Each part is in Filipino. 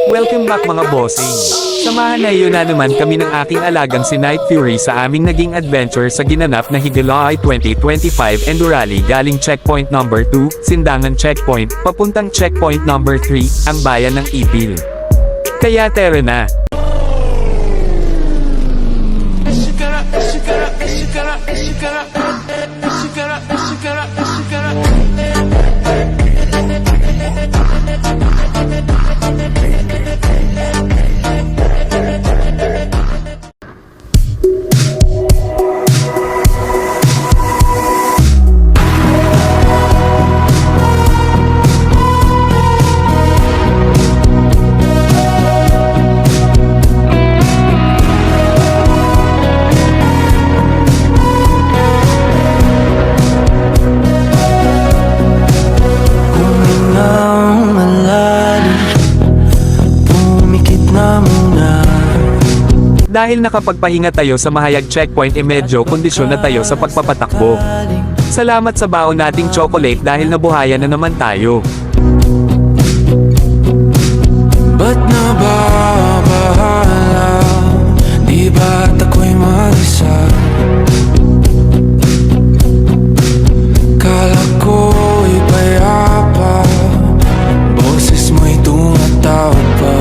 Welcome back mga bossing! Samahan na iyon na naman kami ng aking alagang si Night Fury sa aming naging adventure sa ginanap na Higalaay 2025 Enduro Rally galing checkpoint number 2, Sindangan Checkpoint, papuntang checkpoint number 3, ang bayan ng Ipil. Kaya tara na! Dahil nakapagpahinga tayo sa Mahayag Checkpoint medyo kondisyon na tayo sa pagpapatakbo. Salamat sa baon nating chocolate dahil nabuhayan na naman tayo. Ba't nababahala? Di ba't ako'y mag-isa? Kala ko'y payapa, boses mo'y tumatawag pa.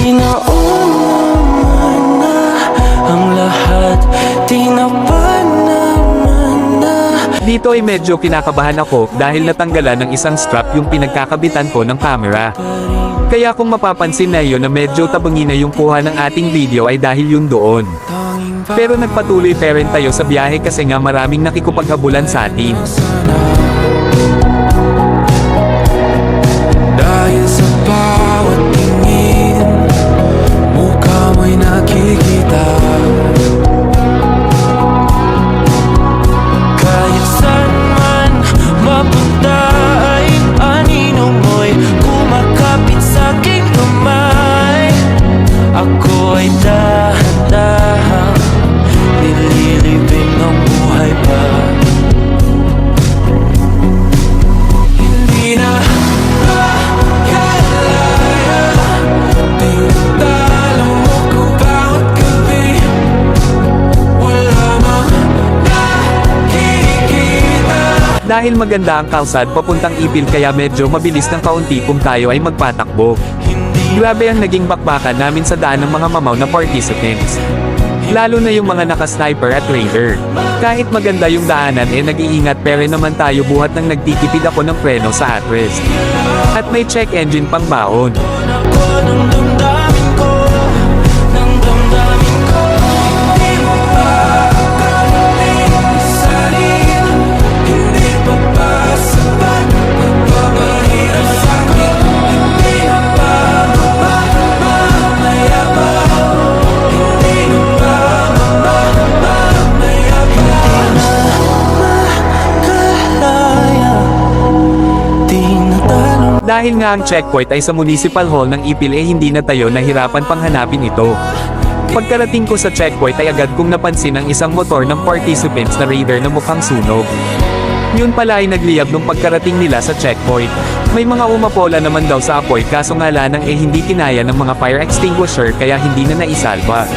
Naman na ang lahat, tinapan naman na. Dito ay medyo kinakabahan ako dahil natanggalan ng isang strap yung pinagkakabitan ko ng camera. Kaya kung mapapansin na yun na medyo tabangin na yung kuha ng ating video ay dahil yun doon. Pero nagpatuloy pa rin tayo sa biyahe kasi nga maraming nakikipaghabulan sa atin. Dahil sa bawat tingin, mukha mo'y nakikita. Kahit saan man mapunta ay anino mo'y kumakapit sa'king kamay. Ako ay dahan-dahan nililibing ng buhay pa. Hindi na Dahil maganda ang kalsad papuntang Ipil kaya medyo mabilis ng kaunti kung tayo ay magpatakbo. Grabe ang naging bakbakan namin sa daan ng mga mamaw na participants. Lalo na yung mga naka-sniper at raider. Kahit maganda yung daanan nag-iingat pero naman tayo buhat nang nagtitipid ako ng preno sa attrest. At may check engine pang baon. Dahil nga ang checkpoint ay sa Municipal Hall ng Ipil hindi na tayo nahirapan pang hanapin ito. Pagkarating ko sa checkpoint ay agad kong napansin ang isang motor ng participants na raider na mukhang sunog. Yun pala ay nagliyab nung pagkarating nila sa checkpoint. May mga umapola naman daw sa apoy kaso nga lanang hindi kinaya ng mga fire extinguisher kaya hindi na naisalba.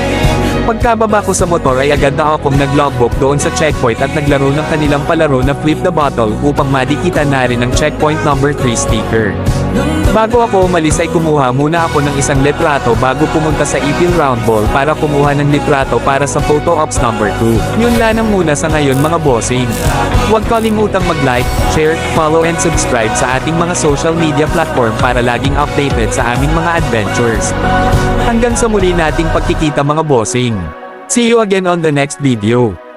Pagkababa ko sa motor ay agad na akong nag-logbook doon sa checkpoint at naglaro ng kanilang palaro na flip the bottle upang madikita na rin ang checkpoint number 3 sticker. Bago ako umalis ay kumuha muna ako ng isang litrato bago pumunta sa Ipil Round Ball para kumuha ng litrato para sa photo ops number 2. Yun lang muna sa ngayon mga bossing. Huwag kalimutang mag-like, share, follow and subscribe sa ating mga social media platform para laging updated sa aming mga adventures. Hanggang sa muli nating pagkikita mga bossing. See you again on the next video.